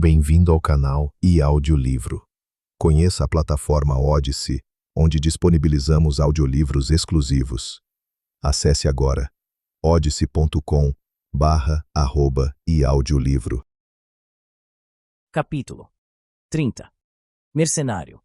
Bem-vindo ao canal e audiolivro. Conheça a plataforma Odyssey, onde disponibilizamos audiolivros exclusivos. Acesse agora odyssey.com/e-audiolivro. Capítulo 30. Mercenário.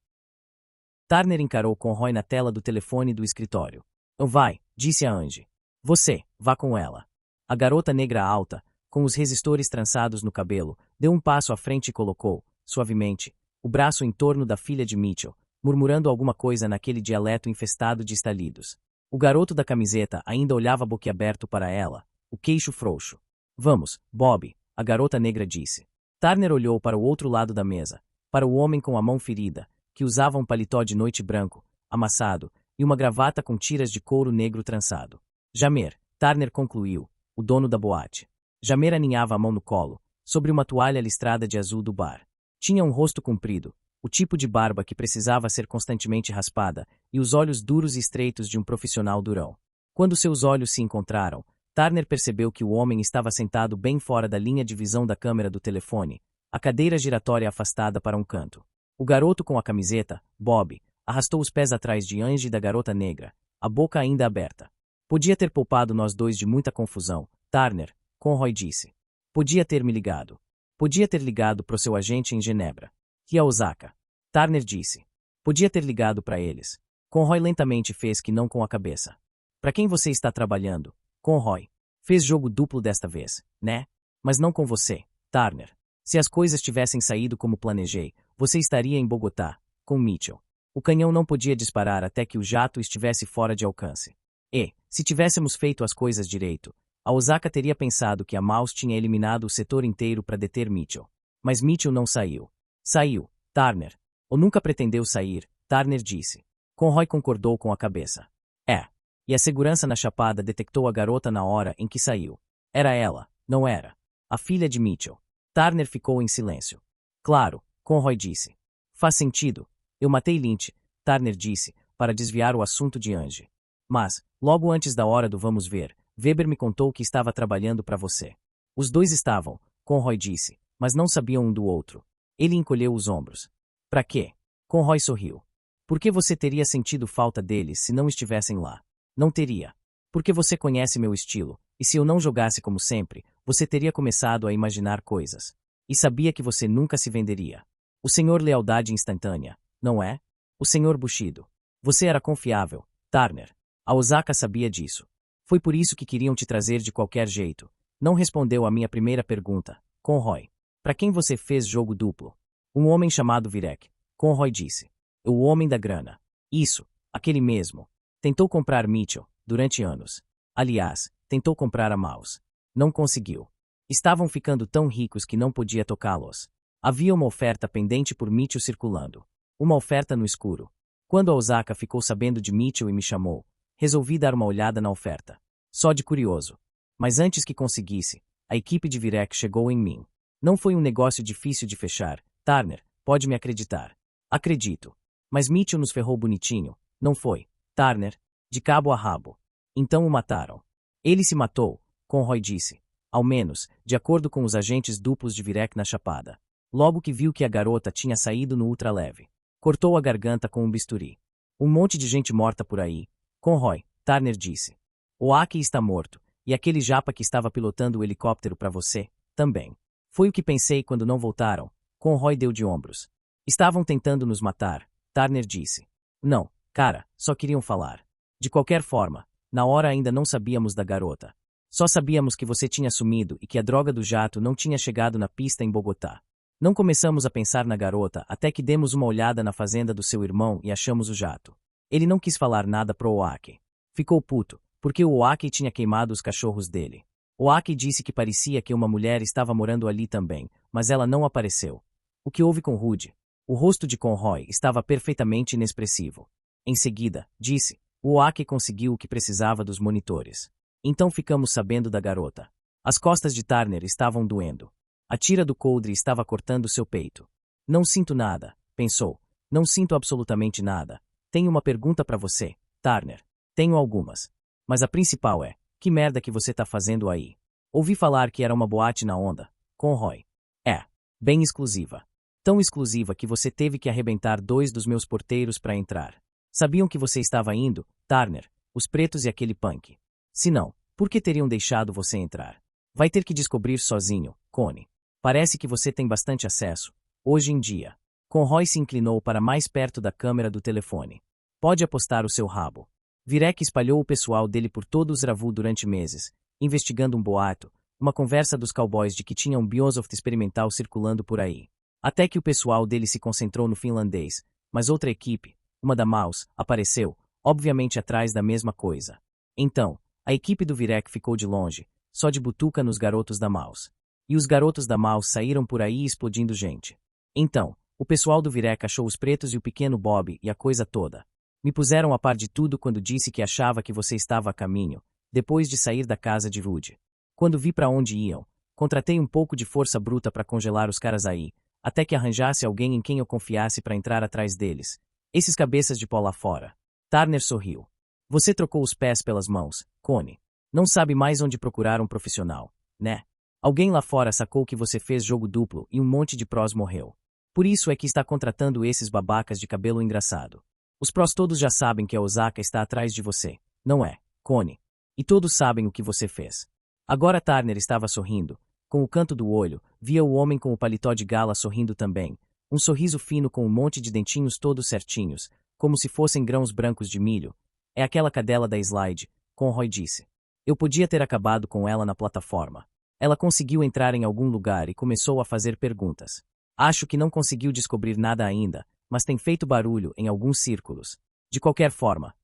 Turner encarou Conroy na tela do telefone do escritório. Vai, disse a Angie. Você, vá com ela. A garota negra alta, com os resistores trançados no cabelo, deu um passo à frente e colocou, suavemente, o braço em torno da filha de Mitchell, murmurando alguma coisa naquele dialeto infestado de estalidos. O garoto da camiseta ainda olhava boquiaberto para ela, o queixo frouxo. Vamos, Bob, a garota negra disse. Turner olhou para o outro lado da mesa, para o homem com a mão ferida, que usava um paletó de noite branco, amassado, e uma gravata com tiras de couro negro trançado. Jamer, Turner concluiu, o dono da boate. Jamer aninhava a mão no colo, sobre uma toalha listrada de azul do bar. Tinha um rosto comprido, o tipo de barba que precisava ser constantemente raspada, e os olhos duros e estreitos de um profissional durão. Quando seus olhos se encontraram, Turner percebeu que o homem estava sentado bem fora da linha de visão da câmera do telefone, a cadeira giratória afastada para um canto. O garoto com a camiseta, Bob, arrastou os pés atrás de Angie e da garota negra, a boca ainda aberta. Podia ter poupado nós dois de muita confusão, Turner, Conroy disse. Podia ter me ligado. Podia ter ligado pro seu agente em Genebra. E a Osaka. Turner disse. Podia ter ligado para eles. Conroy lentamente fez que não com a cabeça. Para quem você está trabalhando? Conroy. Fez jogo duplo desta vez, né? Mas não com você, Turner. Se as coisas tivessem saído como planejei, você estaria em Bogotá, com Mitchell. O canhão não podia disparar até que o jato estivesse fora de alcance. E, se tivéssemos feito as coisas direito, a Osaka teria pensado que a Mouse tinha eliminado o setor inteiro para deter Mitchell. Mas Mitchell não saiu. Saiu, Turner. Ou nunca pretendeu sair, Turner disse. Conroy concordou com a cabeça. É. E a segurança na chapada detectou a garota na hora em que saiu. Era ela, não era. A filha de Mitchell. Turner ficou em silêncio. Claro, Conroy disse. Faz sentido. Eu matei Lynch, Turner disse, para desviar o assunto de Angie. Mas, logo antes da hora do vamos ver, Weber me contou que estava trabalhando para você. Os dois estavam, Conroy disse, mas não sabiam um do outro. Ele encolheu os ombros. Para quê? Conroy sorriu. Por que você teria sentido falta deles se não estivessem lá? Não teria. Porque você conhece meu estilo, e se eu não jogasse como sempre, você teria começado a imaginar coisas. E sabia que você nunca se venderia. O senhor lealdade instantânea, não é? O senhor Bushido. Você era confiável, Turner. A Osaka sabia disso. Foi por isso que queriam te trazer de qualquer jeito. Não respondeu à minha primeira pergunta, Conroy. Para quem você fez jogo duplo? Um homem chamado Virek, Conroy disse. O homem da grana. Isso, aquele mesmo. Tentou comprar Mitchell, durante anos. Aliás, tentou comprar a Mouse. Não conseguiu. Estavam ficando tão ricos que não podia tocá-los. Havia uma oferta pendente por Mitchell circulando. Uma oferta no escuro. Quando a Osaka ficou sabendo de Mitchell e me chamou, resolvi dar uma olhada na oferta. Só de curioso. Mas antes que conseguisse, a equipe de Virek chegou em mim. Não foi um negócio difícil de fechar, Turner, pode me acreditar. Acredito. Mas Mitchell nos ferrou bonitinho, não foi, Turner, de cabo a rabo. Então o mataram. Ele se matou, Conroy disse. Ao menos, de acordo com os agentes duplos de Virek na Chapada. Logo que viu que a garota tinha saído no ultraleve. Cortou a garganta com um bisturi. Um monte de gente morta por aí. Conroy, Turner disse. O Aki está morto, e aquele japa que estava pilotando o helicóptero para você, também. Foi o que pensei quando não voltaram, Conroy deu de ombros. Estavam tentando nos matar, Turner disse. Não, cara, só queriam falar. De qualquer forma, na hora ainda não sabíamos da garota. Só sabíamos que você tinha sumido e que a droga do jato não tinha chegado na pista em Bogotá. Não começamos a pensar na garota até que demos uma olhada na fazenda do seu irmão e achamos o jato. Ele não quis falar nada pro Oaki. Ficou puto, porque o Oaki tinha queimado os cachorros dele. Oaki disse que parecia que uma mulher estava morando ali também, mas ela não apareceu. O que houve com Rude? O rosto de Conroy estava perfeitamente inexpressivo. Em seguida, disse, o Oaki conseguiu o que precisava dos monitores. Então ficamos sabendo da garota. As costas de Turner estavam doendo. A tira do coldre estava cortando seu peito. Não sinto nada, pensou. Não sinto absolutamente nada. Tenho uma pergunta para você, Turner. Tenho algumas. Mas a principal é, que merda que você tá fazendo aí? Ouvi falar que era uma boate na onda, Conroy. É. Bem exclusiva. Tão exclusiva que você teve que arrebentar 2 dos meus porteiros para entrar. Sabiam que você estava indo, Turner, os pretos e aquele punk. Se não, por que teriam deixado você entrar? Vai ter que descobrir sozinho, Connie. Parece que você tem bastante acesso, hoje em dia. Conroy se inclinou para mais perto da câmera do telefone. Pode apostar o seu rabo. Virek espalhou o pessoal dele por todo o Zravu durante meses, investigando um boato, uma conversa dos cowboys de que tinha um Biosoft experimental circulando por aí. Até que o pessoal dele se concentrou no finlandês, mas outra equipe, uma da Mouse, apareceu, obviamente atrás da mesma coisa. Então, a equipe do Virek ficou de longe, só de butuca nos garotos da Mouse. E os garotos da Mouse saíram por aí explodindo gente. Então, o pessoal do Virek achou os pretos e o pequeno Bob e a coisa toda. Me puseram a par de tudo quando disse que achava que você estava a caminho, depois de sair da casa de Rude. Quando vi para onde iam, contratei um pouco de força bruta para congelar os caras aí, até que arranjasse alguém em quem eu confiasse para entrar atrás deles. Esses cabeças de pó lá fora. Turner sorriu. Você trocou os pés pelas mãos, Connie. Não sabe mais onde procurar um profissional, né? Alguém lá fora sacou que você fez jogo duplo e um monte de prós morreu. Por isso é que está contratando esses babacas de cabelo engraçado. Os prós todos já sabem que a Osaka está atrás de você, não é, Connie? E todos sabem o que você fez. Agora Turner estava sorrindo. Com o canto do olho, via o homem com o paletó de gala sorrindo também. Um sorriso fino com um monte de dentinhos todos certinhos, como se fossem grãos brancos de milho. É aquela cadela da slide, Conroy disse. Eu podia ter acabado com ela na plataforma. Ela conseguiu entrar em algum lugar e começou a fazer perguntas. Acho que não conseguiu descobrir nada ainda, mas tem feito barulho em alguns círculos. De qualquer forma,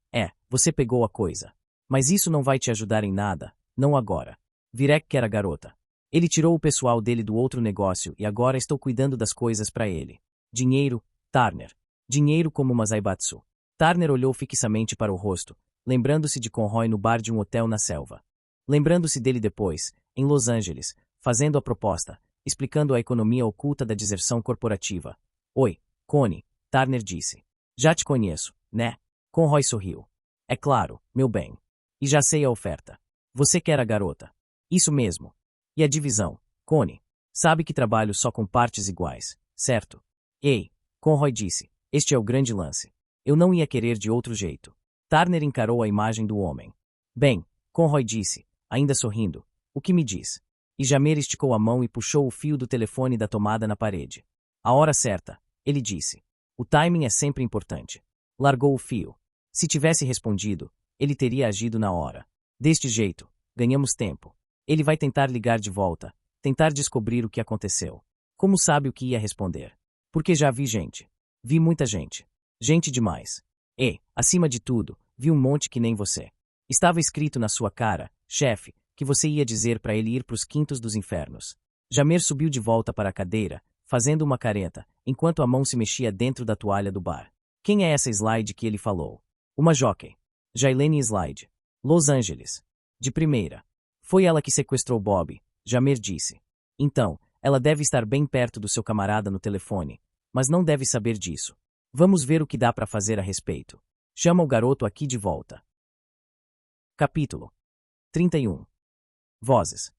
você pegou a coisa. Mas isso não vai te ajudar em nada, não agora. Virek quer a garota. Ele tirou o pessoal dele do outro negócio e agora estou cuidando das coisas para ele. Dinheiro, Turner. Dinheiro como uma Zaibatsu. Turner olhou fixamente para o rosto, lembrando-se de Conroy no bar de um hotel na selva. Lembrando-se dele depois, em Los Angeles, fazendo a proposta, explicando a economia oculta da deserção corporativa. Oi, Connie, Turner disse. Já te conheço, né? Conroy sorriu. É claro, meu bem. E já sei a oferta. Você quer a garota. Isso mesmo. E a divisão, Connie. Sabe que trabalho só com partes iguais, certo? Ei, Conroy disse, este é o grande lance. Eu não ia querer de outro jeito. Turner encarou a imagem do homem. Bem, Conroy disse, ainda sorrindo, o que me diz? E Jamer esticou a mão e puxou o fio do telefone da tomada na parede. A hora certa, ele disse. O timing é sempre importante. Largou o fio. Se tivesse respondido, ele teria agido na hora. Deste jeito, ganhamos tempo. Ele vai tentar ligar de volta, tentar descobrir o que aconteceu. Como sabe o que ia responder? Porque já vi gente. Vi muita gente. Gente demais. E, acima de tudo, vi um monte que nem você. Estava escrito na sua cara, chefe, que você ia dizer para ele ir pros quintos dos infernos. Jamer subiu de volta para a cadeira, fazendo uma careta, enquanto a mão se mexia dentro da toalha do bar. Quem é essa Slide que ele falou? Uma jockey. Jailene Slide. Los Angeles. De primeira. Foi ela que sequestrou Bob, Jamer disse. Então, ela deve estar bem perto do seu camarada no telefone, mas não deve saber disso. Vamos ver o que dá para fazer a respeito. Chama o garoto aqui de volta. Capítulo 31. Vozes.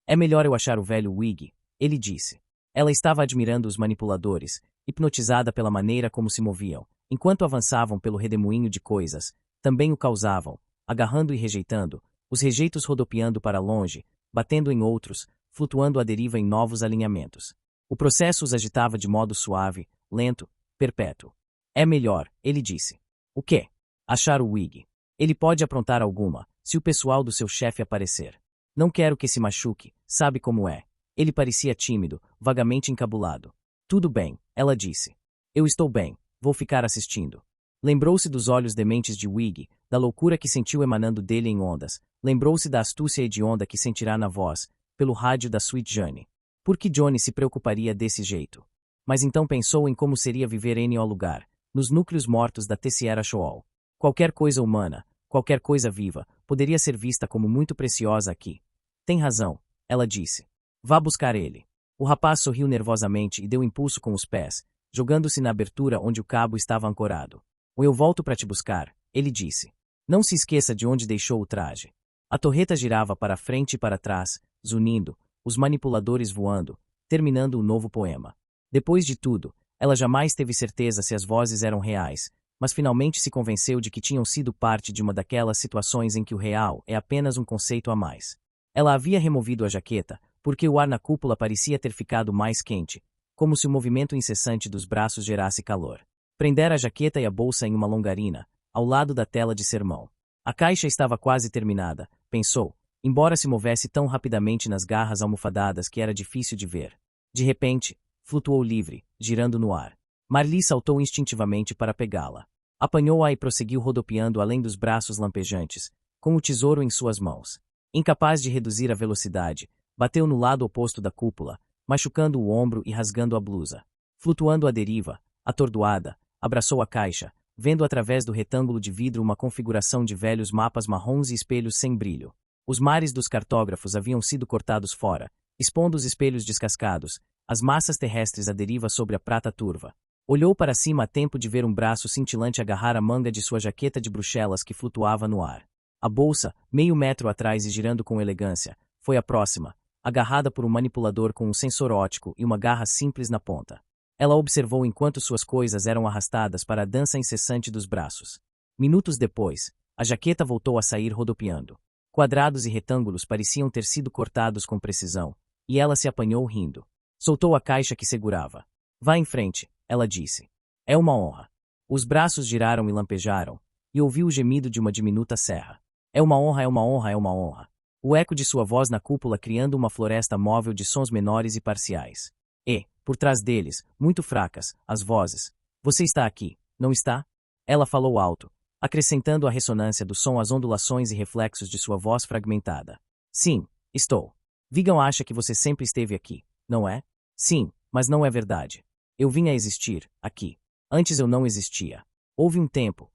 É melhor eu achar o velho Wig, ele disse. Ela estava admirando os manipuladores, hipnotizada pela maneira como se moviam, enquanto avançavam pelo redemoinho de coisas, também o causavam, agarrando e rejeitando, os rejeitos rodopiando para longe, batendo em outros, flutuando à deriva em novos alinhamentos. O processo os agitava de modo suave, lento, perpétuo. É melhor, ele disse. O quê? Achar o Wig. Ele pode aprontar alguma, se o pessoal do seu chefe aparecer. Não quero que se machuque, sabe como é. Ele parecia tímido, vagamente encabulado. Tudo bem, ela disse. Eu estou bem, vou ficar assistindo. Lembrou-se dos olhos dementes de Wig, da loucura que sentiu emanando dele em ondas. Lembrou-se da astúcia hedionda que sentirá na voz, pelo rádio da Sweet Johnny. Por que Johnny se preocuparia desse jeito? Mas então pensou em como seria viver em o lugar, nos núcleos mortos da Tessiera Shoal. Qualquer coisa humana, qualquer coisa viva, poderia ser vista como muito preciosa aqui. Tem razão, ela disse. Vá buscar ele. O rapaz sorriu nervosamente e deu impulso com os pés, jogando-se na abertura onde o cabo estava ancorado. Ou eu volto para te buscar, ele disse. Não se esqueça de onde deixou o traje. A torreta girava para frente e para trás, zunindo, os manipuladores voando, terminando o novo poema. Depois de tudo, ela jamais teve certeza se as vozes eram reais, mas finalmente se convenceu de que tinham sido parte de uma daquelas situações em que o real é apenas um conceito a mais. Ela havia removido a jaqueta, porque o ar na cúpula parecia ter ficado mais quente, como se o movimento incessante dos braços gerasse calor. Prendera a jaqueta e a bolsa em uma longarina, ao lado da tela de sermão. A caixa estava quase terminada, pensou, embora se movesse tão rapidamente nas garras almofadadas que era difícil de ver. De repente, flutuou livre, girando no ar. Marli saltou instintivamente para pegá-la. Apanhou-a e prosseguiu rodopiando além dos braços lampejantes, com o tesouro em suas mãos. Incapaz de reduzir a velocidade, bateu no lado oposto da cúpula, machucando o ombro e rasgando a blusa. Flutuando à deriva, atordoada, abraçou a caixa, vendo através do retângulo de vidro uma configuração de velhos mapas marrons e espelhos sem brilho. Os mares dos cartógrafos haviam sido cortados fora, expondo os espelhos descascados, as massas terrestres à deriva sobre a prata turva. Olhou para cima a tempo de ver um braço cintilante agarrar a manga de sua jaqueta de bruxelas que flutuava no ar. A bolsa, meio metro atrás e girando com elegância, foi a próxima, agarrada por um manipulador com um sensor óptico e uma garra simples na ponta. Ela observou enquanto suas coisas eram arrastadas para a dança incessante dos braços. Minutos depois, a jaqueta voltou a sair rodopiando. Quadrados e retângulos pareciam ter sido cortados com precisão, e ela se apanhou rindo. Soltou a caixa que segurava. Vá em frente, ela disse. É uma honra. Os braços giraram e lampejaram, e ouviu o gemido de uma diminuta serra. É uma honra, é uma honra, é uma honra. O eco de sua voz na cúpula criando uma floresta móvel de sons menores e parciais. E, por trás deles, muito fracas, as vozes. Você está aqui, não está? Ela falou alto, acrescentando à ressonância do som as ondulações e reflexos de sua voz fragmentada. Sim, estou. Vigan acha que você sempre esteve aqui, não é? Sim, mas não é verdade. Eu vim a existir, aqui. Antes eu não existia. Houve um tempo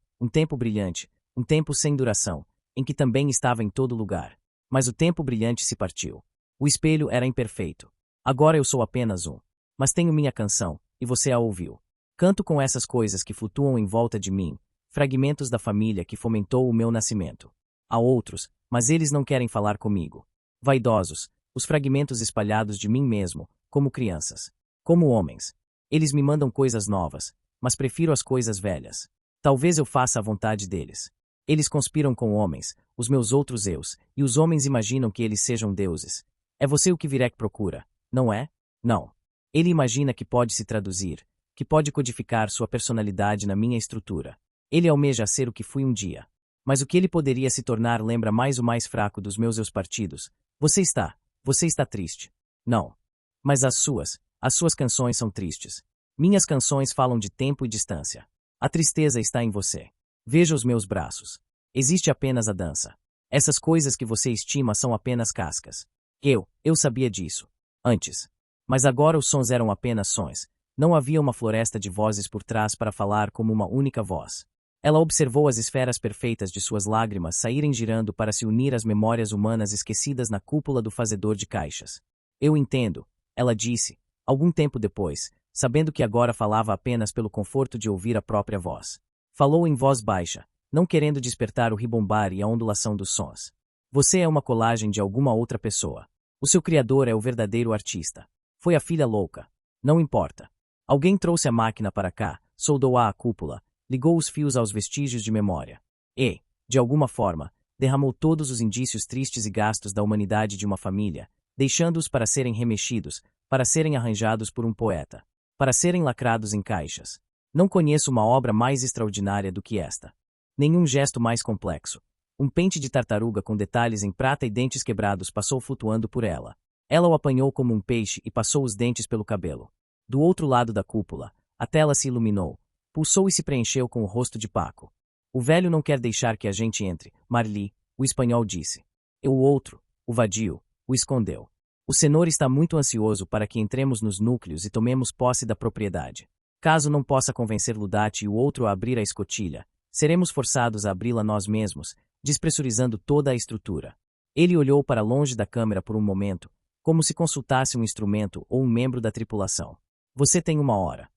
brilhante, um tempo sem duração, em que também estava em todo lugar. Mas o tempo brilhante se partiu. O espelho era imperfeito. Agora eu sou apenas um. Mas tenho minha canção, e você a ouviu. Canto com essas coisas que flutuam em volta de mim, fragmentos da família que fomentou o meu nascimento. Há outros, mas eles não querem falar comigo. Vaidosos, os fragmentos espalhados de mim mesmo, como crianças. Como homens. Eles me mandam coisas novas, mas prefiro as coisas velhas. Talvez eu faça a vontade deles. Eles conspiram com homens, os meus outros eus, e os homens imaginam que eles sejam deuses. É você o que Virek procura, não é? Não. Ele imagina que pode se traduzir, que pode codificar sua personalidade na minha estrutura. Ele almeja ser o que fui um dia. Mas o que ele poderia se tornar lembra mais o mais fraco dos meus eus partidos. Você está triste. Não. Mas as suas canções são tristes. Minhas canções falam de tempo e distância. A tristeza está em você. Veja os meus braços. Existe apenas a dança. Essas coisas que você estima são apenas cascas. Eu sabia disso. Antes. Mas agora os sons eram apenas sons. Não havia uma floresta de vozes por trás para falar como uma única voz. Ela observou as esferas perfeitas de suas lágrimas saírem girando para se unir às memórias humanas esquecidas na cúpula do fazedor de caixas. Eu entendo, ela disse, algum tempo depois, sabendo que agora falava apenas pelo conforto de ouvir a própria voz. Falou em voz baixa, não querendo despertar o ribombar e a ondulação dos sons. Você é uma colagem de alguma outra pessoa. O seu criador é o verdadeiro artista. Foi a filha louca. Não importa. Alguém trouxe a máquina para cá, soldou-a à cúpula, ligou os fios aos vestígios de memória. E, de alguma forma, derramou todos os indícios tristes e gastos da humanidade de uma família, deixando-os para serem remexidos, para serem arranjados por um poeta, para serem lacrados em caixas. Não conheço uma obra mais extraordinária do que esta. Nenhum gesto mais complexo. Um pente de tartaruga com detalhes em prata e dentes quebrados passou flutuando por ela. Ela o apanhou como um peixe e passou os dentes pelo cabelo. Do outro lado da cúpula, a tela se iluminou, pulsou e se preencheu com o rosto de Paco. O velho não quer deixar que a gente entre, Marli, o espanhol disse. E o outro, o vadio, o escondeu. O senhor está muito ansioso para que entremos nos núcleos e tomemos posse da propriedade. Caso não possa convencer Ludati e o outro a abrir a escotilha, seremos forçados a abri-la nós mesmos, despressurizando toda a estrutura. Ele olhou para longe da câmera por um momento, como se consultasse um instrumento ou um membro da tripulação. Você tem uma hora.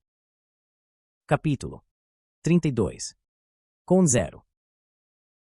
Capítulo 32. Com 0.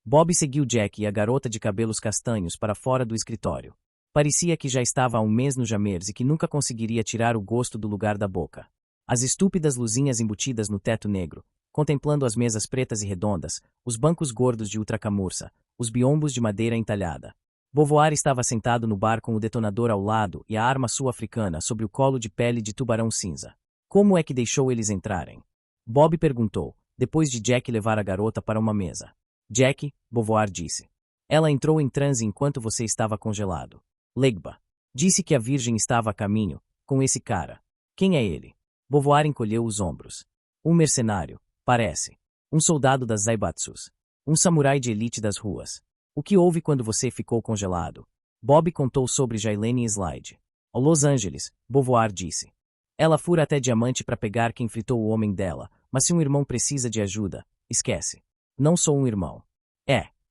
Bob seguiu Jack e a garota de cabelos castanhos para fora do escritório. Parecia que já estava há um mês no Jamers e que nunca conseguiria tirar o gosto do lugar da boca. As estúpidas luzinhas embutidas no teto negro, contemplando as mesas pretas e redondas, os bancos gordos de ultracamurça, os biombos de madeira entalhada. Beauvoir estava sentado no bar com o detonador ao lado e a arma sul-africana sobre o colo de pele de tubarão cinza. Como é que deixou eles entrarem? Bob perguntou, depois de Jack levar a garota para uma mesa. Jack, Beauvoir disse. Ela entrou em transe enquanto você estava congelado. Legba. Disse que a virgem estava a caminho, com esse cara. Quem é ele? Beauvoir encolheu os ombros. Um mercenário, parece. Um soldado das Zaibatsus. Um samurai de elite das ruas. O que houve quando você ficou congelado? Bob contou sobre Jailene e Slide. Ao Los Angeles, Beauvoir disse. Ela fura até diamante para pegar quem fritou o homem dela, mas se um irmão precisa de ajuda, esquece. Não sou um irmão.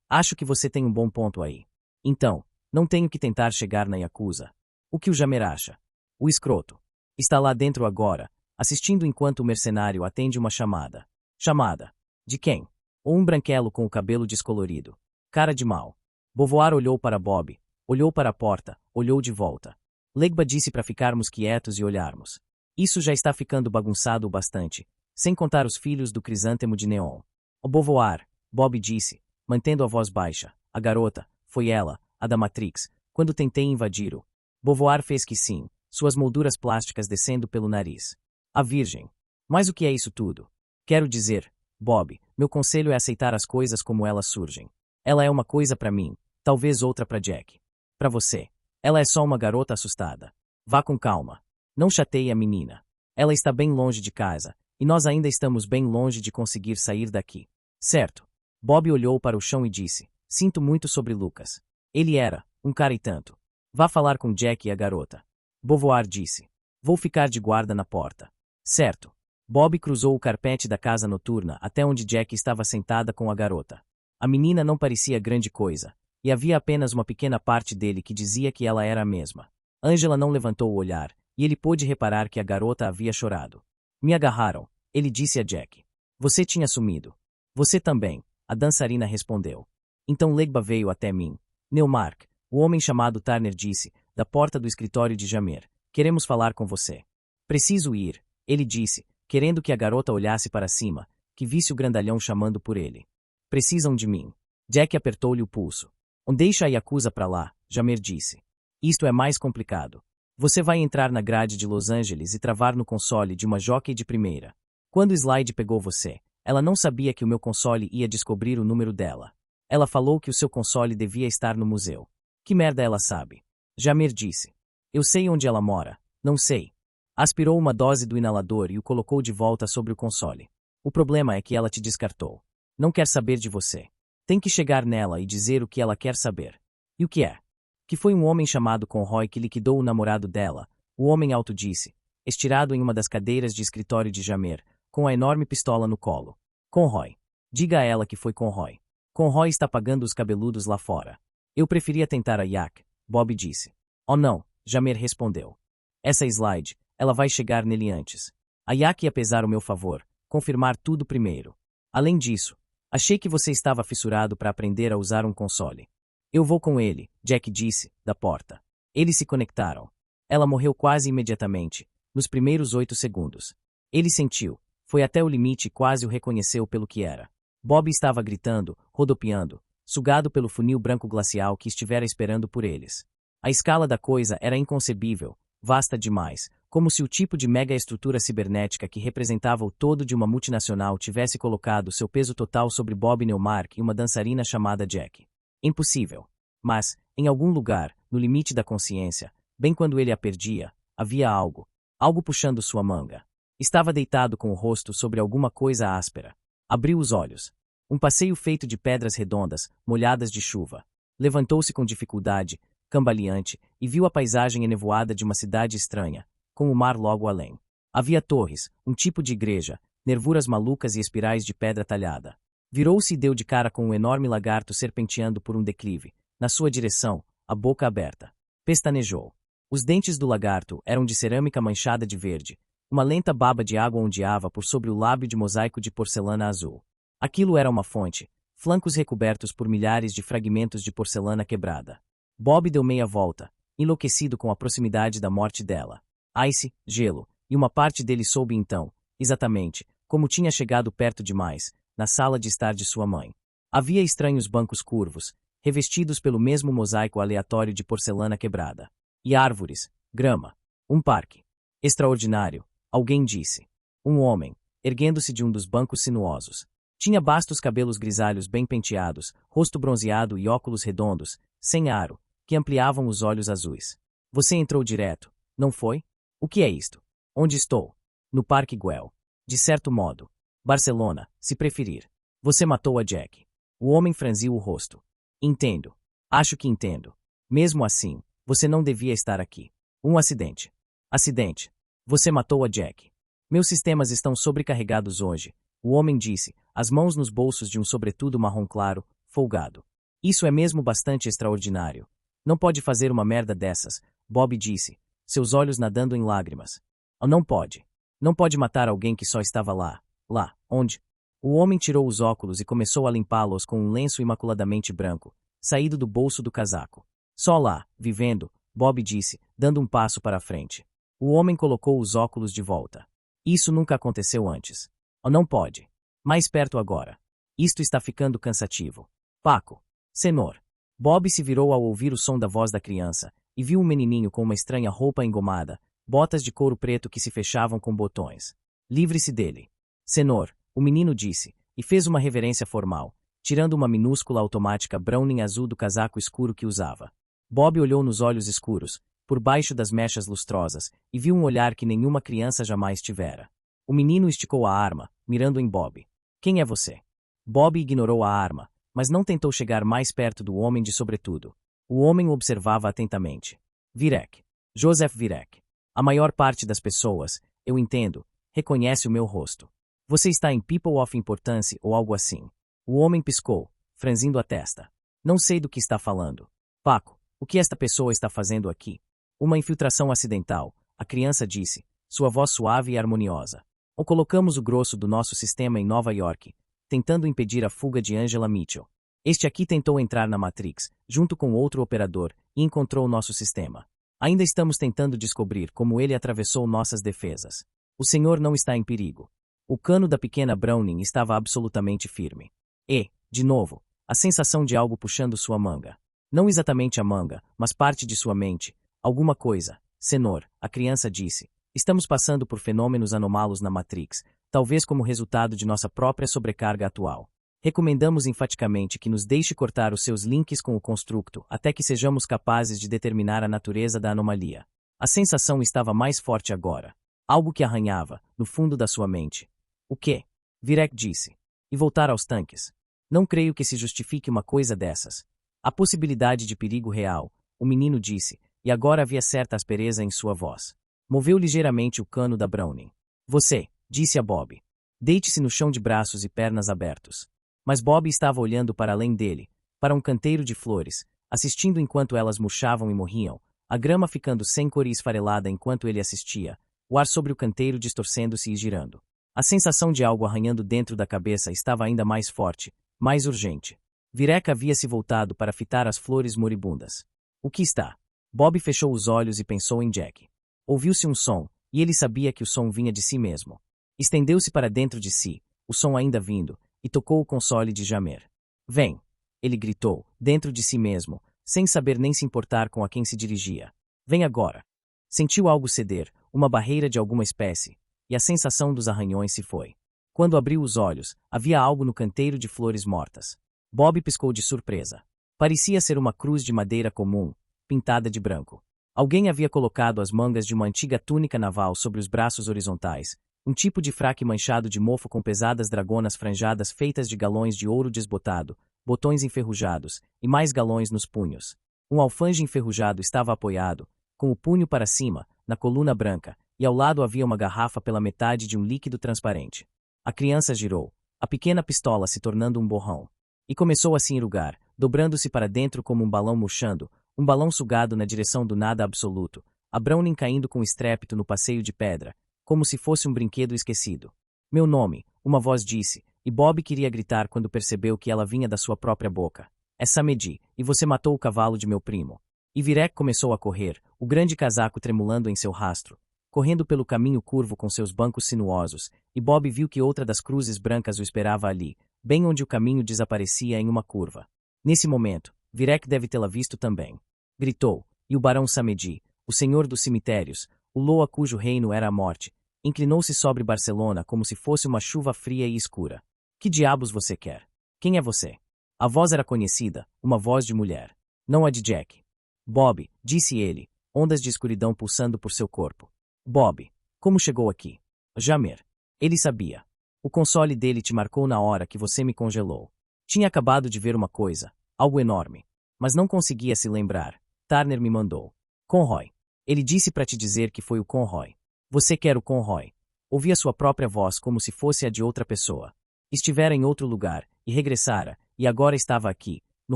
Acho que você tem um bom ponto aí. Então, não tenho que tentar chegar na Yakuza. O que o Jamer acha? O escroto. Está lá dentro agora, assistindo enquanto o mercenário atende uma chamada. Chamada? De quem? Ou um branquelo com o cabelo descolorido. Cara de mal. Beauvoir olhou para Bob, olhou para a porta, olhou de volta. Legba disse para ficarmos quietos e olharmos. Isso já está ficando bagunçado o bastante, sem contar os filhos do crisântemo de neon. O Beauvoir, Bob disse, mantendo a voz baixa. A garota, foi ela, a da Matrix, quando tentei invadir o. Beauvoir fez que sim, suas molduras plásticas descendo pelo nariz. A virgem. Mas o que é isso tudo? Quero dizer, Bob, meu conselho é aceitar as coisas como elas surgem. Ela é uma coisa para mim, talvez outra para Jack. Para você. Ela é só uma garota assustada. Vá com calma. Não chateie a menina. Ela está bem longe de casa, e nós ainda estamos bem longe de conseguir sair daqui. Certo. Bob olhou para o chão e disse, sinto muito sobre Lucas. Ele era, um cara e tanto. Vá falar com Jack e a garota. Beauvoir disse. Vou ficar de guarda na porta. Certo. Bob cruzou o carpete da casa noturna até onde Jack estava sentada com a garota. A menina não parecia grande coisa, e havia apenas uma pequena parte dele que dizia que ela era a mesma. Angela não levantou o olhar, e ele pôde reparar que a garota havia chorado. Me agarraram, ele disse a Jack. Você tinha sumido. Você também, a dançarina respondeu. Então Legba veio até mim. Neumark, o homem chamado Turner disse, da porta do escritório de Jamer. Queremos falar com você. Preciso ir, ele disse, querendo que a garota olhasse para cima, que visse o grandalhão chamando por ele. Precisam de mim. Jack apertou-lhe o pulso. Deixa a Yakuza pra lá, Jamer disse. Isto é mais complicado. Você vai entrar na grade de Los Angeles e travar no console de uma jockey de primeira. Quando Slide pegou você, ela não sabia que o meu console ia descobrir o número dela. Ela falou que o seu console devia estar no museu. Que merda ela sabe? Jamer disse. Eu sei onde ela mora. Não sei. Aspirou uma dose do inalador e o colocou de volta sobre o console. O problema é que ela te descartou. Não quer saber de você. Tem que chegar nela e dizer o que ela quer saber. E o que é? Que foi um homem chamado Conroy que liquidou o namorado dela, o homem alto disse, estirado em uma das cadeiras de escritório de Jamer, com a enorme pistola no colo. Conroy. Diga a ela que foi Conroy. Conroy está pagando os cabeludos lá fora. Eu preferia tentar a Yak, Bob disse. Oh não, Jamer respondeu. Essa Slide, ela vai chegar nele antes. A Yak ia pesar o meu favor, confirmar tudo primeiro. Além disso, achei que você estava fissurado para aprender a usar um console. Eu vou com ele, Jack disse, da porta. Eles se conectaram. Ela morreu quase imediatamente, nos primeiros 8 segundos. Ele sentiu, foi até o limite e quase o reconheceu pelo que era. Bob estava gritando, rodopiando, sugado pelo funil branco glacial que estivera esperando por eles. A escala da coisa era inconcebível, vasta demais, como se o tipo de mega-estrutura cibernética que representava o todo de uma multinacional tivesse colocado seu peso total sobre Bob Neumark e uma dançarina chamada Jack. Impossível. Mas, em algum lugar, no limite da consciência, bem quando ele a perdia, havia algo. Algo puxando sua manga. Estava deitado com o rosto sobre alguma coisa áspera. Abriu os olhos. Um passeio feito de pedras redondas, molhadas de chuva. Levantou-se com dificuldade, cambaleante, e viu a paisagem enevoada de uma cidade estranha, com o mar logo além. Havia torres, um tipo de igreja, nervuras malucas e espirais de pedra talhada. Virou-se e deu de cara com um enorme lagarto serpenteando por um declive, na sua direção, a boca aberta. Pestanejou. Os dentes do lagarto eram de cerâmica manchada de verde. Uma lenta baba de água ondeava por sobre o lábio de mosaico de porcelana azul. Aquilo era uma fonte, flancos recobertos por milhares de fragmentos de porcelana quebrada. Bob deu meia volta, enlouquecido com a proximidade da morte dela. Ice, gelo, e uma parte dele soube então, exatamente, como tinha chegado perto demais, na sala de estar de sua mãe. Havia estranhos bancos curvos, revestidos pelo mesmo mosaico aleatório de porcelana quebrada. E árvores, grama. Um parque. Extraordinário, alguém disse. Um homem, erguendo-se de um dos bancos sinuosos. Tinha bastos cabelos grisalhos bem penteados, rosto bronzeado e óculos redondos, sem aro, que ampliavam os olhos azuis. Você entrou direto, não foi? O que é isto? Onde estou? No Parque Güell. De certo modo. Barcelona, se preferir. Você matou a Jack. O homem franziu o rosto. Entendo. Acho que entendo. Mesmo assim, você não devia estar aqui. Um acidente. Acidente. Você matou a Jack. Meus sistemas estão sobrecarregados hoje, o homem disse, as mãos nos bolsos de um sobretudo marrom claro, folgado. Isso é mesmo bastante extraordinário. Não pode fazer uma merda dessas, Bob disse, seus olhos nadando em lágrimas. Oh, não pode. Não pode matar alguém que só estava lá. Lá, onde? O homem tirou os óculos e começou a limpá-los com um lenço imaculadamente branco, saído do bolso do casaco. Só lá, vivendo, Bob disse, dando um passo para a frente. O homem colocou os óculos de volta. Isso nunca aconteceu antes. Oh, não pode. Mais perto agora. Isto está ficando cansativo. Paco. Senhor. Bob se virou ao ouvir o som da voz da criança, e viu um menininho com uma estranha roupa engomada, botas de couro preto que se fechavam com botões. Livre-se dele. Senhor, o menino disse, e fez uma reverência formal, tirando uma minúscula automática Browning azul do casaco escuro que usava. Bob olhou nos olhos escuros, por baixo das mechas lustrosas, e viu um olhar que nenhuma criança jamais tivera. O menino esticou a arma, mirando em Bob. Quem é você? Bob ignorou a arma, mas não tentou chegar mais perto do homem de sobretudo. O homem o observava atentamente. Virek. Joseph Virek. A maior parte das pessoas, eu entendo, reconhece o meu rosto. Você está em People of Importance ou algo assim. O homem piscou, franzindo a testa. Não sei do que está falando. Paco, o que esta pessoa está fazendo aqui? Uma infiltração acidental, a criança disse, sua voz suave e harmoniosa. Ou colocamos o grosso do nosso sistema em Nova York, tentando impedir a fuga de Angela Mitchell. Este aqui tentou entrar na Matrix, junto com outro operador, e encontrou nosso sistema. Ainda estamos tentando descobrir como ele atravessou nossas defesas. O senhor não está em perigo. O cano da pequena Browning estava absolutamente firme. E, de novo, a sensação de algo puxando sua manga. Não exatamente a manga, mas parte de sua mente. Alguma coisa. Senhor, a criança disse. Estamos passando por fenômenos anômalos na Matrix, talvez como resultado de nossa própria sobrecarga atual. Recomendamos enfaticamente que nos deixe cortar os seus links com o construto até que sejamos capazes de determinar a natureza da anomalia. A sensação estava mais forte agora. Algo que arranhava, no fundo da sua mente. O quê? Virek disse. E voltar aos tanques. Não creio que se justifique uma coisa dessas. A possibilidade de perigo real, o menino disse, e agora havia certa aspereza em sua voz. Moveu ligeiramente o cano da Browning. Você, disse a Bob. Deite-se no chão de braços e pernas abertos. Mas Bob estava olhando para além dele, para um canteiro de flores, assistindo enquanto elas murchavam e morriam, a grama ficando sem cor e esfarelada enquanto ele assistia, o ar sobre o canteiro distorcendo-se e girando. A sensação de algo arranhando dentro da cabeça estava ainda mais forte, mais urgente. Virek havia se voltado para fitar as flores moribundas. O que está? Bob fechou os olhos e pensou em Jack. Ouviu-se um som, e ele sabia que o som vinha de si mesmo. Estendeu-se para dentro de si, o som ainda vindo, e tocou o console de Jamer. Vem! Ele gritou, dentro de si mesmo, sem saber nem se importar com a quem se dirigia. Vem agora! Sentiu algo ceder, uma barreira de alguma espécie, e a sensação dos arranhões se foi. Quando abriu os olhos, havia algo no canteiro de flores mortas. Bob piscou de surpresa. Parecia ser uma cruz de madeira comum, pintada de branco. Alguém havia colocado as mangas de uma antiga túnica naval sobre os braços horizontais, um tipo de fraque manchado de mofo com pesadas dragonas franjadas feitas de galões de ouro desbotado, botões enferrujados, e mais galões nos punhos. Um alfanje enferrujado estava apoiado, com o punho para cima, na coluna branca, e ao lado havia uma garrafa pela metade de um líquido transparente. A criança girou, a pequena pistola se tornando um borrão. E começou a se enrugar, dobrando-se para dentro como um balão murchando, um balão sugado na direção do nada absoluto, a Browning caindo com estrépito no passeio de pedra, como se fosse um brinquedo esquecido. Meu nome, uma voz disse, e Bob queria gritar quando percebeu que ela vinha da sua própria boca. É Samedi, e você matou o cavalo de meu primo. E Virek começou a correr, o grande casaco tremulando em seu rastro, correndo pelo caminho curvo com seus bancos sinuosos, e Bob viu que outra das cruzes brancas o esperava ali, bem onde o caminho desaparecia em uma curva. Nesse momento, Virek deve tê-la visto também. Gritou, e o barão Samedi, o senhor dos cemitérios, o Loa cujo reino era a morte, inclinou-se sobre Barcelona como se fosse uma chuva fria e escura. Que diabos você quer? Quem é você? A voz era conhecida, uma voz de mulher. Não a de Jack. Bob, disse ele, ondas de escuridão pulsando por seu corpo. Bob, como chegou aqui? Jamer. Ele sabia. O console dele te marcou na hora que você me congelou. Tinha acabado de ver uma coisa, algo enorme. Mas não conseguia se lembrar. Turner me mandou. Conroy. Ele disse para te dizer que foi o Conroy. Você quer o Conroy. Ouvi a sua própria voz como se fosse a de outra pessoa. Estivera em outro lugar, e regressara, e agora estava aqui, no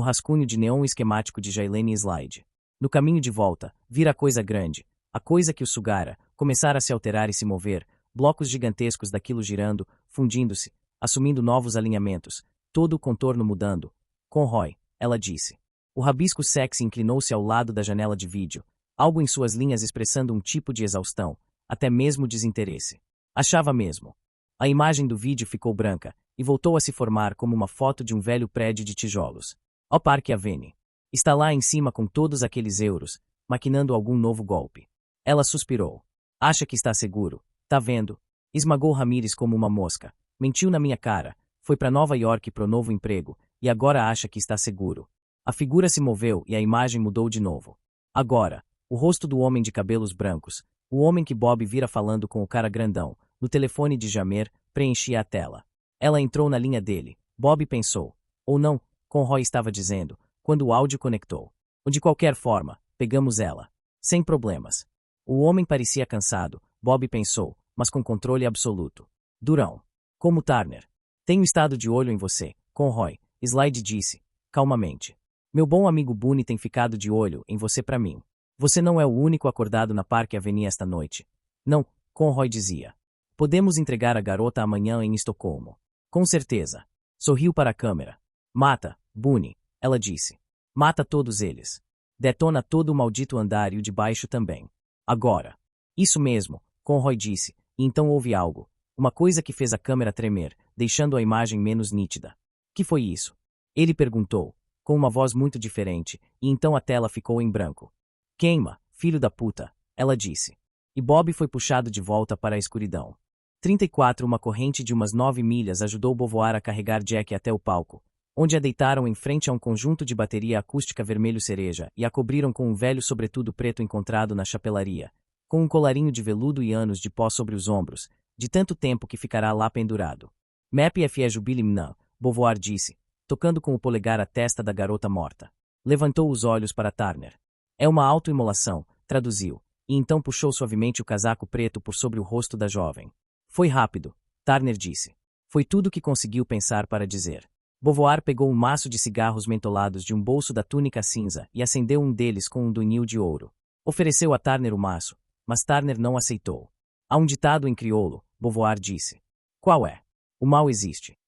rascunho de neon esquemático de Jailene Slide. No caminho de volta, vira a coisa grande, a coisa que o sugara, começara a se alterar e se mover, blocos gigantescos daquilo girando, fundindo-se, assumindo novos alinhamentos, todo o contorno mudando. Conroy, ela disse. O rabisco sexy inclinou-se ao lado da janela de vídeo, algo em suas linhas expressando um tipo de exaustão, até mesmo desinteresse. Achava mesmo. A imagem do vídeo ficou branca, e voltou a se formar como uma foto de um velho prédio de tijolos. Ao Parque Avenue. Está lá em cima com todos aqueles euros, maquinando algum novo golpe. Ela suspirou. Acha que está seguro, tá vendo? Esmagou Ramírez como uma mosca. Mentiu na minha cara, foi para Nova York pro novo emprego, e agora acha que está seguro. A figura se moveu e a imagem mudou de novo. Agora, o rosto do homem de cabelos brancos, o homem que Bob vira falando com o cara grandão, no telefone de Jamer, preenchia a tela. Ela entrou na linha dele. Bob pensou. Ou não, Conroy estava dizendo, quando o áudio conectou. Ou de qualquer forma, pegamos ela. Sem problemas. O homem parecia cansado, Bob pensou, mas com controle absoluto. Durão. Como Turner. Tenho estado de olho em você, Conroy, Slide disse, calmamente. Meu bom amigo Boone tem ficado de olho em você para mim. Você não é o único acordado na Parque Avenue esta noite. Não, Conroy dizia. Podemos entregar a garota amanhã em Estocolmo. Com certeza. Sorriu para a câmera. Mata, Boone, ela disse. Mata todos eles. Detona todo o maldito andar e o de baixo também. Agora. Isso mesmo, Conroy disse, e então houve algo. Uma coisa que fez a câmera tremer, deixando a imagem menos nítida. Que foi isso? Ele perguntou, com uma voz muito diferente, e então a tela ficou em branco. Queima, filho da puta, ela disse. E Bob foi puxado de volta para a escuridão. 34 Uma corrente de umas 9 milhas ajudou Beauvoir a carregar Jack até o palco, onde a deitaram em frente a um conjunto de bateria acústica vermelho cereja e a cobriram com um velho sobretudo preto encontrado na chapelaria, com um colarinho de veludo e anos de pó sobre os ombros, de tanto tempo que ficará lá pendurado. Map é jubilimnan, Beauvoir disse, tocando com o polegar a testa da garota morta. Levantou os olhos para Turner. É uma autoimolação, traduziu, e então puxou suavemente o casaco preto por sobre o rosto da jovem. Foi rápido, Turner disse. Foi tudo o que conseguiu pensar para dizer. Beauvoir pegou um maço de cigarros mentolados de um bolso da túnica cinza e acendeu um deles com um dunhil de ouro. Ofereceu a Turner o maço, mas Turner não aceitou. Há um ditado em crioulo, Beauvoir disse. Qual é? O mal existe.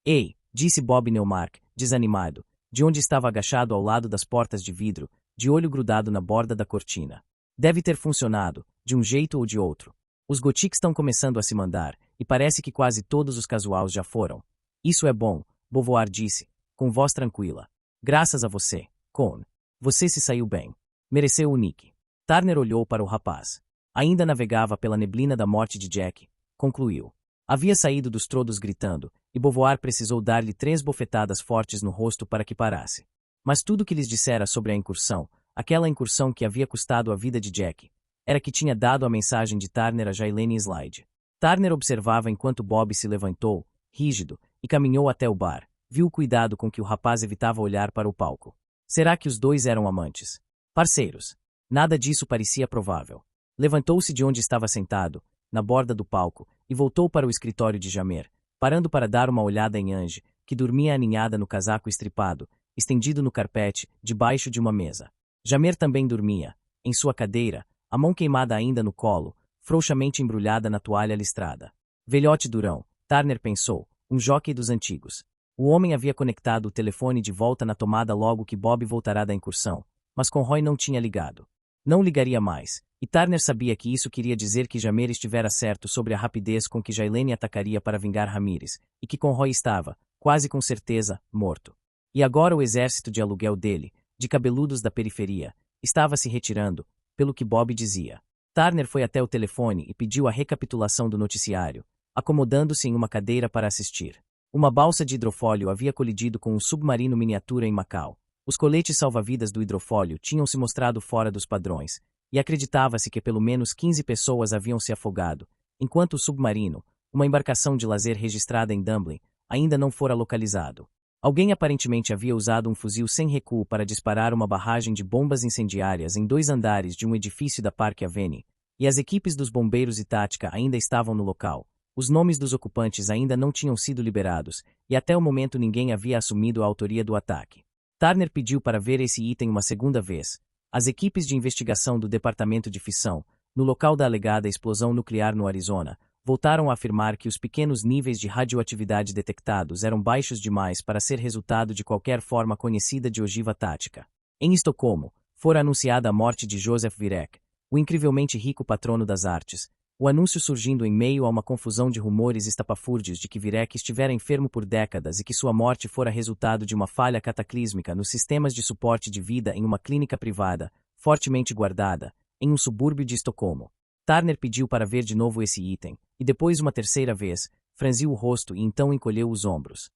Ei, disse Bob Newmark, desanimado, de onde estava agachado ao lado das portas de vidro, de olho grudado na borda da cortina. Deve ter funcionado, de um jeito ou de outro. Os gotiques estão começando a se mandar, e parece que quase todos os casuais já foram. Isso é bom, Beauvoir disse, com voz tranquila. Graças a você, Cone. Você se saiu bem. Mereceu o nick. Turner olhou para o rapaz. Ainda navegava pela neblina da morte de Jack. Concluiu. Havia saído dos trodos gritando, e Beauvoir precisou dar-lhe 3 bofetadas fortes no rosto para que parasse. Mas tudo que lhes dissera sobre a incursão, aquela incursão que havia custado a vida de Jack, era que tinha dado a mensagem de Turner a Jailene Slide. Turner observava enquanto Bob se levantou, rígido, e caminhou até o bar. Viu o cuidado com que o rapaz evitava olhar para o palco. Será que os dois eram amantes? Parceiros. Nada disso parecia provável. Levantou-se de onde estava sentado, na borda do palco, e voltou para o escritório de Jamer, parando para dar uma olhada em Ange, que dormia aninhada no casaco estripado, estendido no carpete, debaixo de uma mesa. Jamer também dormia, em sua cadeira, a mão queimada ainda no colo, frouxamente embrulhada na toalha listrada. Velhote durão, Turner pensou, um jockey dos antigos. O homem havia conectado o telefone de volta na tomada logo que Bob voltará da incursão, mas Conroy não tinha ligado. Não ligaria mais, e Turner sabia que isso queria dizer que Jamer estivera certo sobre a rapidez com que Jailene atacaria para vingar Ramírez, e que Conroy estava, quase com certeza, morto. E agora o exército de aluguel dele, de cabeludos da periferia, estava se retirando, pelo que Bob dizia. Turner foi até o telefone e pediu a recapitulação do noticiário, acomodando-se em uma cadeira para assistir. Uma balsa de hidrofólio havia colidido com um submarino miniatura em Macau. Os coletes salva-vidas do hidrofólio tinham se mostrado fora dos padrões, e acreditava-se que pelo menos 15 pessoas haviam se afogado, enquanto o submarino, uma embarcação de lazer registrada em Dublin, ainda não fora localizado. Alguém aparentemente havia usado um fuzil sem recuo para disparar uma barragem de bombas incendiárias em 2 andares de um edifício da Park Avenue, e as equipes dos bombeiros e tática ainda estavam no local. Os nomes dos ocupantes ainda não tinham sido liberados, e até o momento ninguém havia assumido a autoria do ataque. Turner pediu para ver esse item uma segunda vez. As equipes de investigação do Departamento de Fissão, no local da alegada explosão nuclear no Arizona, voltaram a afirmar que os pequenos níveis de radioatividade detectados eram baixos demais para ser resultado de qualquer forma conhecida de ogiva tática. Em Estocolmo, fora anunciada a morte de Joseph Virek, o incrivelmente rico patrono das artes, o anúncio surgindo em meio a uma confusão de rumores estapafúrdios de que Virek estivera enfermo por décadas e que sua morte fora resultado de uma falha cataclísmica nos sistemas de suporte de vida em uma clínica privada, fortemente guardada, em um subúrbio de Estocolmo. Turner pediu para ver de novo esse item, e depois uma terceira vez, franziu o rosto e então encolheu os ombros.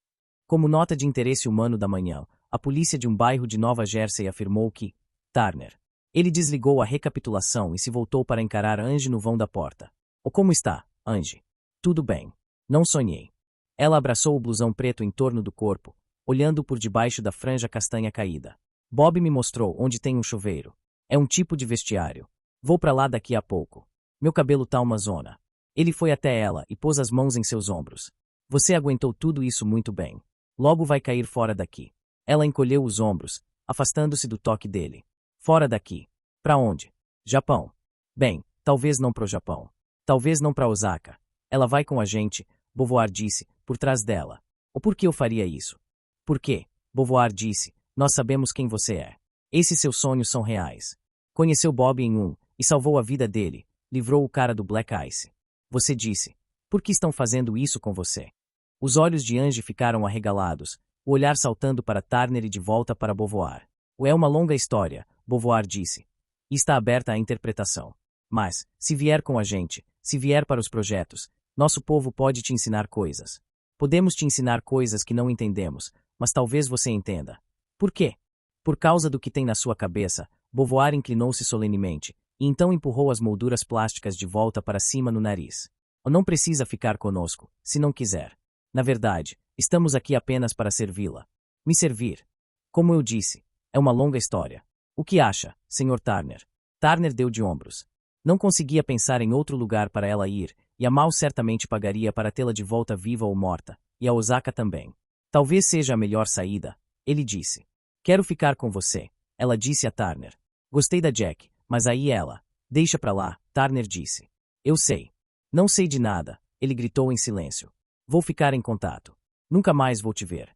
Como nota de interesse humano da manhã, a polícia de um bairro de Nova Jersey afirmou que Turner. Ele desligou a recapitulação e se voltou para encarar Angie no vão da porta. "Oh, como está, Angie?" "Tudo bem. Não sonhei." Ela abraçou o blusão preto em torno do corpo, olhando por debaixo da franja castanha caída. "Bob me mostrou onde tem um chuveiro. É um tipo de vestiário. Vou para lá daqui a pouco. Meu cabelo tá uma zona." Ele foi até ela e pôs as mãos em seus ombros. "Você aguentou tudo isso muito bem. Logo vai cair fora daqui." Ela encolheu os ombros, afastando-se do toque dele. "Fora daqui. Pra onde?" "Japão." "Bem, talvez não pro Japão. Talvez não pra Osaka. Ela vai com a gente", Beauvoir disse, por trás dela. "Ou por que eu faria isso?" "Por quê?" Beauvoir disse. "Nós sabemos quem você é. Esses seus sonhos são reais. Conheceu Bob em e salvou a vida dele, livrou o cara do Black Ice. Você disse, por que estão fazendo isso com você?" Os olhos de Angie ficaram arregalados, o olhar saltando para Turner e de volta para Beauvoir. "É uma longa história", Beauvoir disse. "E está aberta à interpretação. Mas, se vier com a gente, se vier para os projetos, nosso povo pode te ensinar coisas. Podemos te ensinar coisas que não entendemos, mas talvez você entenda." "Por quê?" "Por causa do que tem na sua cabeça." Beauvoir inclinou-se solenemente, e então empurrou as molduras plásticas de volta para cima no nariz. "Não precisa ficar conosco, se não quiser. Na verdade, estamos aqui apenas para servi-la." "Me servir?" "Como eu disse, é uma longa história." "O que acha, Sr. Turner?" Turner deu de ombros. Não conseguia pensar em outro lugar para ela ir, e a Mal certamente pagaria para tê-la de volta viva ou morta, e a Osaka também. "Talvez seja a melhor saída", ele disse. "Quero ficar com você", ela disse a Turner. "Gostei da Jack, mas aí ela." "Deixa pra lá", Turner disse. "Eu sei." "Não sei de nada", ele gritou em silêncio. "Vou ficar em contato. Nunca mais vou te ver.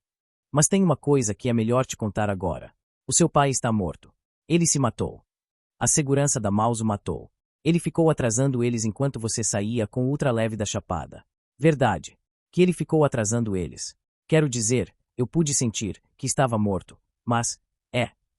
Mas tem uma coisa que é melhor te contar agora. O seu pai está morto. Ele se matou. A segurança da Mouse o matou. Ele ficou atrasando eles enquanto você saía com o ultraleve da Chapada." "Verdade. Que ele ficou atrasando eles. Quero dizer, eu pude sentir que estava morto, mas..."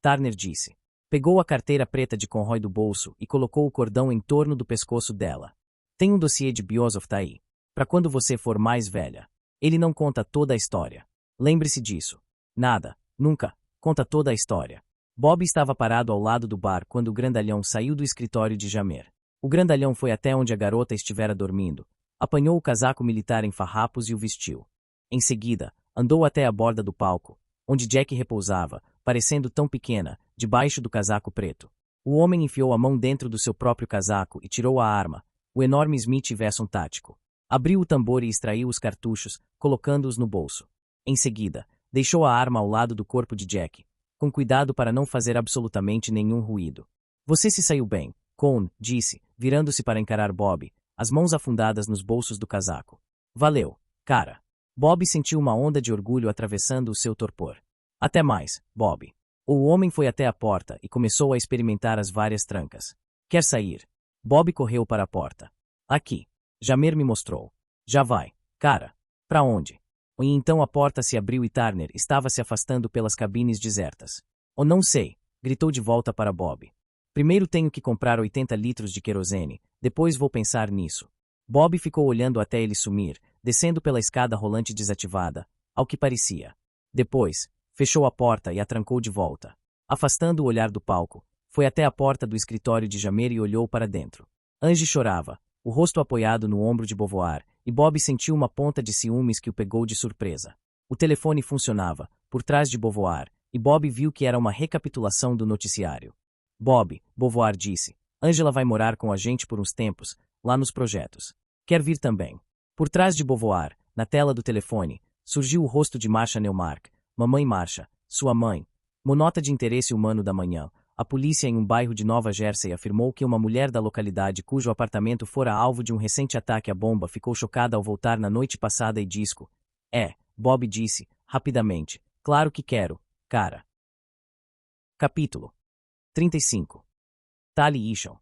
Turner disse. Pegou a carteira preta de Conroy do bolso e colocou o cordão em torno do pescoço dela. "Tem um dossiê de Biosov tá aí. Para quando você for mais velha. Ele não conta toda a história. Lembre-se disso. Nada, nunca, conta toda a história." Bob estava parado ao lado do bar quando o grandalhão saiu do escritório de Jamer. O grandalhão foi até onde a garota estivera dormindo, apanhou o casaco militar em farrapos e o vestiu. Em seguida, andou até a borda do palco, onde Jack repousava, parecendo tão pequena, debaixo do casaco preto. O homem enfiou a mão dentro do seu próprio casaco e tirou a arma, o enorme Smith Wesson tático. Abriu o tambor e extraiu os cartuchos, colocando-os no bolso. Em seguida, deixou a arma ao lado do corpo de Jack, com cuidado para não fazer absolutamente nenhum ruído. "Você se saiu bem", Cone disse, virando-se para encarar Bob, as mãos afundadas nos bolsos do casaco. "Valeu, cara." Bob sentiu uma onda de orgulho atravessando o seu torpor. "Até mais, Bob." O homem foi até a porta e começou a experimentar as várias trancas. Quer sair? Bob correu para a porta. Aqui. Jamer me mostrou. Já vai, cara. Pra onde? E então a porta se abriu e Turner estava se afastando pelas cabines desertas. Oh, não sei, gritou de volta para Bob. Primeiro tenho que comprar 80 litros de querosene, depois vou pensar nisso. Bob ficou olhando até ele sumir, descendo pela escada rolante desativada, ao que parecia. Depois, fechou a porta e a trancou de volta. Afastando o olhar do palco, foi até a porta do escritório de Jamer e olhou para dentro. Angie chorava, o rosto apoiado no ombro de Beauvoir, e Bob sentiu uma ponta de ciúmes que o pegou de surpresa. O telefone funcionava, por trás de Beauvoir, e Bob viu que era uma recapitulação do noticiário. Bob, Beauvoir disse, Angela vai morar com a gente por uns tempos, lá nos projetos. Quer vir também? Por trás de Beauvoir, na tela do telefone, surgiu o rosto de Marcia Neumark, mamãe Marcia, sua mãe. Monota de interesse humano da manhã. A polícia em um bairro de Nova Jersey afirmou que uma mulher da localidade cujo apartamento fora alvo de um recente ataque à bomba ficou chocada ao voltar na noite passada e disco. Bob disse, rapidamente, claro que quero, cara. Capítulo 35. Tali Isham.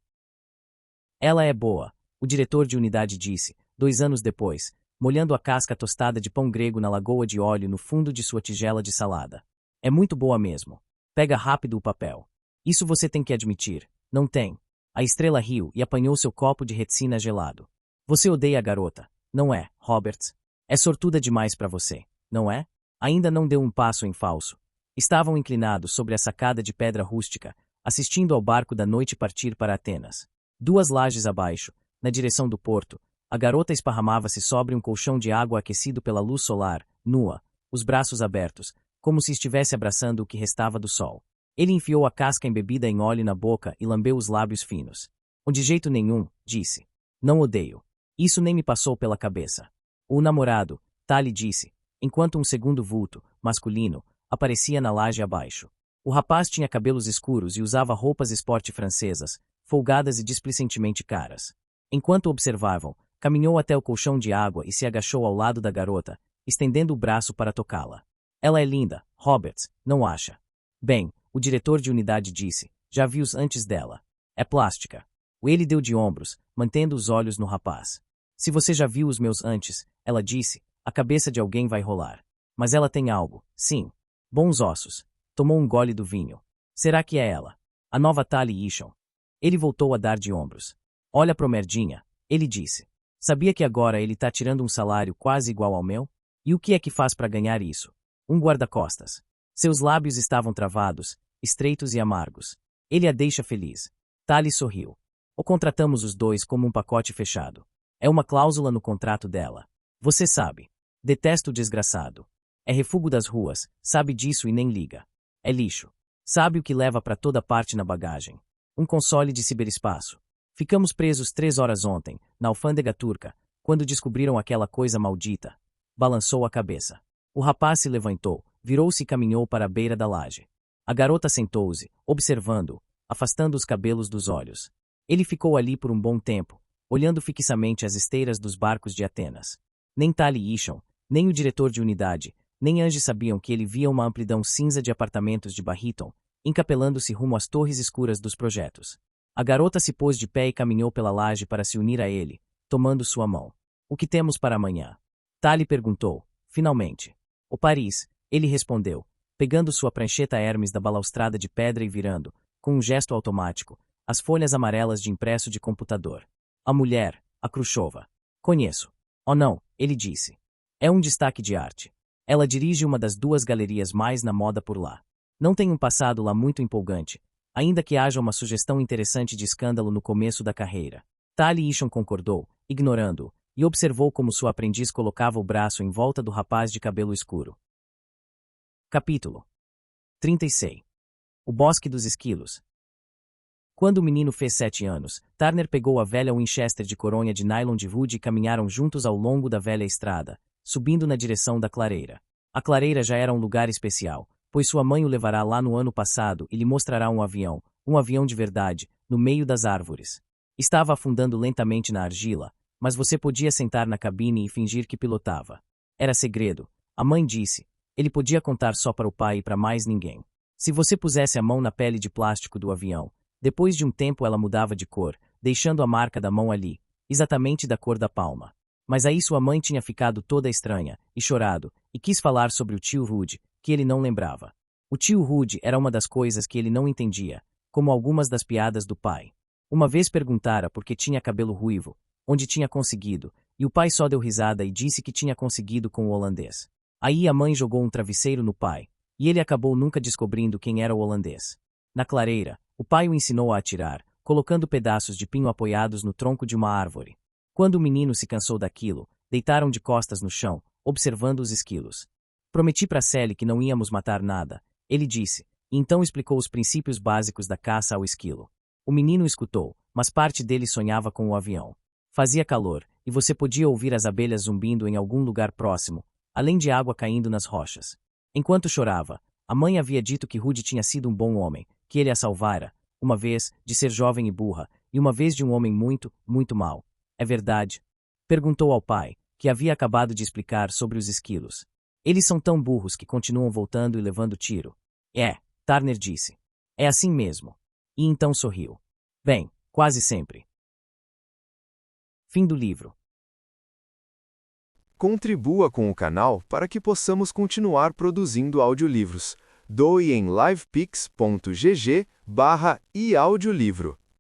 Ela é boa, o diretor de unidade disse, 2 anos depois, molhando a casca tostada de pão grego na lagoa de óleo no fundo de sua tigela de salada. É muito boa mesmo. Pega rápido o papel. Isso você tem que admitir, não tem? A estrela riu e apanhou seu copo de retsina gelado. Você odeia a garota, não é, Roberts? É sortuda demais para você, não é? Ainda não deu um passo em falso. Estavam inclinados sobre a sacada de pedra rústica, assistindo ao barco da noite partir para Atenas. 2 lajes abaixo, na direção do porto, a garota esparramava-se sobre um colchão de água aquecido pela luz solar, nua, os braços abertos, como se estivesse abraçando o que restava do sol. Ele enfiou a casca embebida em óleo na boca e lambeu os lábios finos. De jeito nenhum, disse. Não odeio. Isso nem me passou pela cabeça. O namorado, Tali disse, enquanto um segundo vulto, masculino, aparecia na laje abaixo. O rapaz tinha cabelos escuros e usava roupas esporte francesas, folgadas e displicentemente caras. Enquanto observavam, caminhou até o colchão de água e se agachou ao lado da garota, estendendo o braço para tocá-la. Ela é linda, Roberts, não acha? Bem, o diretor de unidade disse, já vi-os antes dela. É plástica. Ele deu de ombros, mantendo os olhos no rapaz. Se você já viu os meus antes, ela disse, a cabeça de alguém vai rolar. Mas ela tem algo, sim. Bons ossos. Tomou um gole do vinho. Será que é ela? A nova Tali Isham. Ele voltou a dar de ombros. Olha pro merdinha, ele disse. Sabia que agora ele tá tirando um salário quase igual ao meu? E o que é que faz para ganhar isso? Um guarda-costas. Seus lábios estavam travados, estreitos e amargos. Ele a deixa feliz. Tali sorriu. O contratamos os dois como um pacote fechado. É uma cláusula no contrato dela. Você sabe. Detesto o desgraçado. É refúgio das ruas, sabe disso e nem liga. É lixo. Sabe o que leva para toda parte na bagagem. Um console de ciberespaço. Ficamos presos 3 horas ontem, na alfândega turca, quando descobriram aquela coisa maldita. Balançou a cabeça. O rapaz se levantou, virou-se e caminhou para a beira da laje. A garota sentou-se, observando-o, afastando os cabelos dos olhos. Ele ficou ali por um bom tempo, olhando fixamente as esteiras dos barcos de Atenas. Nem Tali Isham, nem o diretor de unidade, nem Angie sabiam que ele via uma amplidão cinza de apartamentos de Barryton, encapelando-se rumo às torres escuras dos projetos. A garota se pôs de pé e caminhou pela laje para se unir a ele, tomando sua mão. O que temos para amanhã? Tali perguntou, finalmente. O Paris, ele respondeu, pegando sua prancheta Hermes da balaustrada de pedra e virando, com um gesto automático, as folhas amarelas de impresso de computador. A mulher, a Khrushcheva. Conheço. Oh não, ele disse. É um destaque de arte. Ela dirige uma das 2 galerias mais na moda por lá. Não tem um passado lá muito empolgante, ainda que haja uma sugestão interessante de escândalo no começo da carreira. Tali Isham concordou, ignorando-o, e observou como sua aprendiz colocava o braço em volta do rapaz de cabelo escuro. Capítulo 36. O Bosque dos Esquilos. Quando o menino fez 7 anos, Turner pegou a velha Winchester de coronha de nylon de Wood e caminharam juntos ao longo da velha estrada, subindo na direção da clareira. A clareira já era um lugar especial, pois sua mãe o levará lá no ano passado e lhe mostrará um avião de verdade, no meio das árvores. Estava afundando lentamente na argila, mas você podia sentar na cabine e fingir que pilotava. Era segredo, a mãe disse. Ele podia contar só para o pai e para mais ninguém. Se você pusesse a mão na pele de plástico do avião, depois de um tempo ela mudava de cor, deixando a marca da mão ali, exatamente da cor da palma. Mas aí sua mãe tinha ficado toda estranha, e chorado, e quis falar sobre o tio Rude, que ele não lembrava. O tio Rude era uma das coisas que ele não entendia, como algumas das piadas do pai. Uma vez perguntara por que tinha cabelo ruivo, onde tinha conseguido, e o pai só deu risada e disse que tinha conseguido com o holandês. Aí a mãe jogou um travesseiro no pai, e ele acabou nunca descobrindo quem era o holandês. Na clareira, o pai o ensinou a atirar, colocando pedaços de pinho apoiados no tronco de uma árvore. Quando o menino se cansou daquilo, deitaram de costas no chão, observando os esquilos. Prometi para Sally que não íamos matar nada, ele disse, e então explicou os princípios básicos da caça ao esquilo. O menino escutou, mas parte dele sonhava com o avião. Fazia calor, e você podia ouvir as abelhas zumbindo em algum lugar próximo, além de água caindo nas rochas. Enquanto chorava, a mãe havia dito que Rude tinha sido um bom homem, que ele a salvara, uma vez, de ser jovem e burra, e uma vez de um homem muito, muito mau. É verdade? Perguntou ao pai, que havia acabado de explicar sobre os esquilos. Eles são tão burros que continuam voltando e levando tiro. É, Turner disse. É assim mesmo. E então sorriu. Bem, quase sempre. Fim do livro. Contribua com o canal para que possamos continuar produzindo audiolivros. Doe em livepix.gg/eaudiolivro.